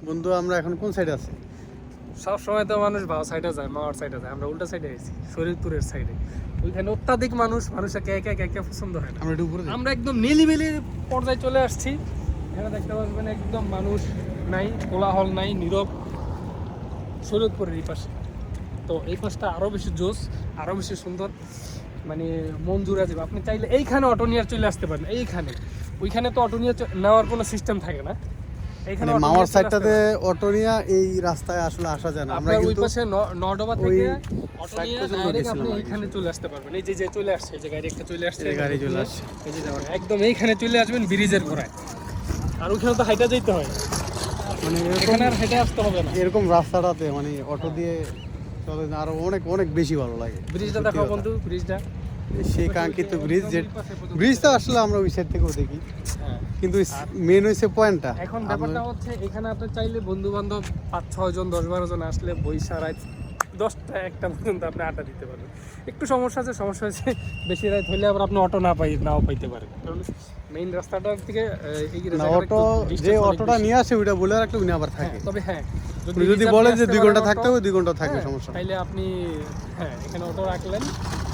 বন্ধু আমরা এখন কোন সাইডে আছি? সব সময় তো মানুষ ভাও সাইডে যায়, মাওয়ার সাইডে যায়, আমরা উল্টা সাইডে আছি, শরীরপুরের সাইডে। ওইখানে অত্যাধিক মানুষের একে পছন্দ হয় না। আমরা একটু উপরে যাই। আমরা একদম নিলিবিলির পর্যায়ে চলে আসছি। এখানে দেখতে পাচ্ছেন একদম মানুষ নাই, কোলাহল নাই, নীরব। শরীরপুরের এই পাশে তো এই পাশটা আরও বেশি জোস, আরও বেশি সুন্দর, মানে মন জুড়ে যাবে। আপনি চাইলে এইখানে অটো নিয়ে চলে আসতে পারেন, এইখানে। ওইখানে তো অটো নিয়ে নেওয়ার কোনো সিস্টেম থাকে না। এইখানে মানে মামার সাইডটাতে অটো নিয়ে এই রাস্তায় আসলে আসা যায় না। আমরা ওই কিন্তু পাশে নডবা থেকে অটো সাইড নিয়ে পর্যন্ত ডাইরেক্ট গেছিলাম আপনি আগে। এইখানে চলে আসতে পারবেন। এই যে চলে আসছে, এই যে গাড়ি একটা চলে আসছে, এই গাড়ি চলে আসছে। এই যে যাবেন একদম এইখানে চলে আসবেন ব্রিজের গোড়ায়। আর ওইখানে তো হাইটা যেতে হয়, মানে এখানে আর হেঁটে আসতে হবে না। এরকম রাস্তাটাতে মানে অটো দিয়ে চলে আরো অনেক অনেক বেশি ভালো লাগে। ব্রিজটা দেখাও বন্ধু, ব্রিজটা। সেই কাঙ্ক্ষিত ব্রিজ, যে ব্রিজটা আসলে আমরা ওই সাইড থেকেও দেখি, হ্যাঁ। কিন্তু মেন হইছে পয়েন্টটা। এখন ব্যাপারটা হচ্ছে এখানে আপনি চাইলে বন্ধু বান্ধব 5-6 জন 10-12 জন আসলে বৈশা রাত 10টা 1টা পর্যন্ত আপনি আড্ডা দিতে পারবেন। একটু সমস্যা আছে বেশি রাত হলে আবার আপনি অটো নাও পাইতে পারেন, কারণ মেইন রাস্তাটা থেকে এই না, অটো যে অটোটা নিয়ে আসে ওইটা বলে রাখলে উনি আবার থাকে। তবে হ্যাঁ, উনি যদি বলে যে 2 ঘন্টা থাকতে হবে 2 ঘন্টা থাকবে, সমস্যা নেই। তাইলে আপনি এখানে অটো রাখলেন,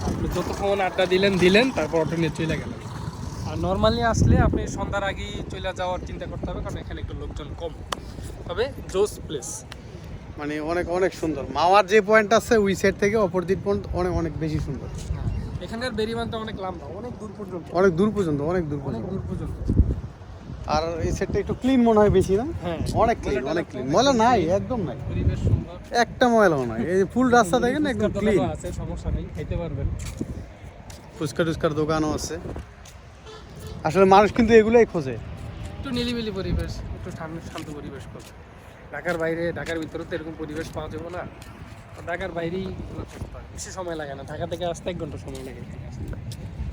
আপনি যতক্ষণ আড্ডা দিলেন তারপর অটো নিয়ে চলে গেলেন। আর নর্মালি আসলে আপনি সন্ধ্যার আগেই চলে যাওয়ার চিন্তা করতে হবে, কারণ এখানে একটু লোকজন কম। তবে জোস প্লেস, মানে অনেক অনেক সুন্দর। মাওয়ার যে পয়েন্ট আছে ওই সাইড থেকে অপোজিট পয়েন্ট অনেক অনেক বেশি সুন্দর। এখানকার বেরিবানটা অনেক লম্বা, অনেক দূর পর্যন্ত। অনেক দূর পর্যন্ত। আর এই সাইডটা একটু ক্লিন মনে হয় বেশি, না? হ্যাঁ, অনেক ক্লিন, ময়লা নাই, একদম নাই, পরিবেশ সুন্দর, একটা ময়লাও নাই। এই ফুল রাস্তা দেখেন একদম ক্লিন। আছে, সমস্যা নেই, খাইতে পারবেন। ফুচকা টুচকার দোকানও আছে। আসলে মানুষ কিন্তু এগুলোই খোঁজে, একটু নিলিবিলি পরিবেশ, একটু শান্ত পরিবেশ খোঁজে। ঢাকার ভিতরে তো এরকম পরিবেশ পাওয়া যাবে না। ঢাকার বাইরেই বেশি সময় লাগে না, ঢাকা থেকে আসতে 1 ঘন্টা সময় লাগে,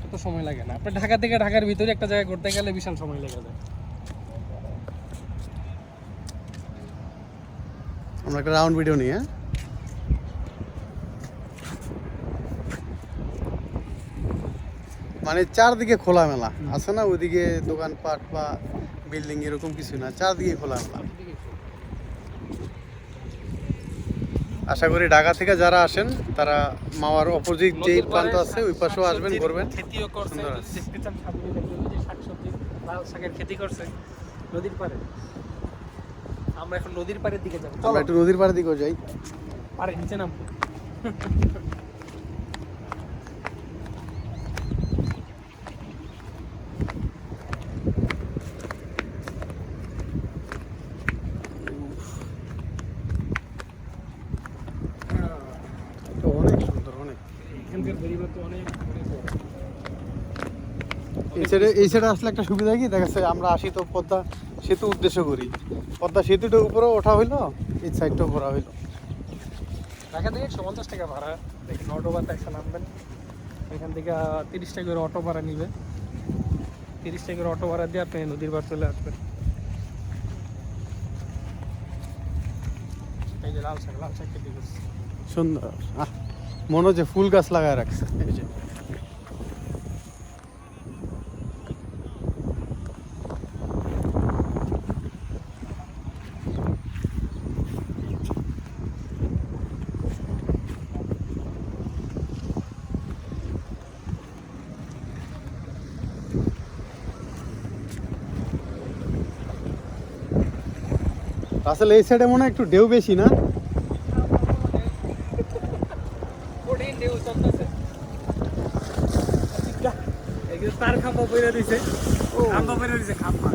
এত সময় লাগে না। আপনার ঢাকা থেকে ঢাকার ভিতরে একটা জায়গায় ঘুরতে গেলে বিশাল সময় লেগে যায়। আমরা একটা রাউন্ড ভিডিও নিই। হ্যাঁ, মানে চারদিকে খোলামেলা আছে না, ওইদিকে দোকানপাট বা বিল্ডিং এরকম কিছু না, চারদিকে খোলামেলা। আশা করি ঢাকা থেকে যারা আসেন তারা মাওয়ার অপোজিট যে প্রান্ত আছে ওই পাশেও আসবেন, ঘুরবেন। খেতিও করছে, সুন্দর আছে। দেখতে চান সামনে দেখবেন যে শাকসবজি, লাল শাকের খেতি করছে নদীর পাড়ে। আমরা এখন নদীর পাড়ের দিকে যাবো, আমরা একটু নদীর পাড়ের দিকেও যাই। পাড়ে নিচে নামবো। অনেক সুন্দর, অনেক। এখানকার বেরিবাদ তো অনেক অনেক বড়। এই সাইডে আসলে একটা সুবিধা কি দেখা যাচ্ছে, আমরা আসি তো পদ্মা সেতু উদ্দেশ্য করি, পদ্মা সেতুটার উপরেও ওঠা হইলো, এই সাইডটাও ঘোরা হইলো। ঢাকা থেকে 150 টাকা ভাড়া, দেখেন অটোবাতে একটা নামবেন, এখান থেকে 30 টাকা করে অটো ভাড়া নিবে। 30 টাকা করে অটো ভাড়া দিয়ে আপনি নদীর পাড় চলে আসবেন। এই যে লাল শাক খেতে করছে। সুন্দর, মনে হচ্ছে ফুল গাছ লাগায় রাখছে। এই যে আসলে এই সাইডে মনে হয় একটু ঢেউ বেশি, না? তার খাম্বা পইরা দিছে, খাম্বা পইরা দিছে, খাম্বা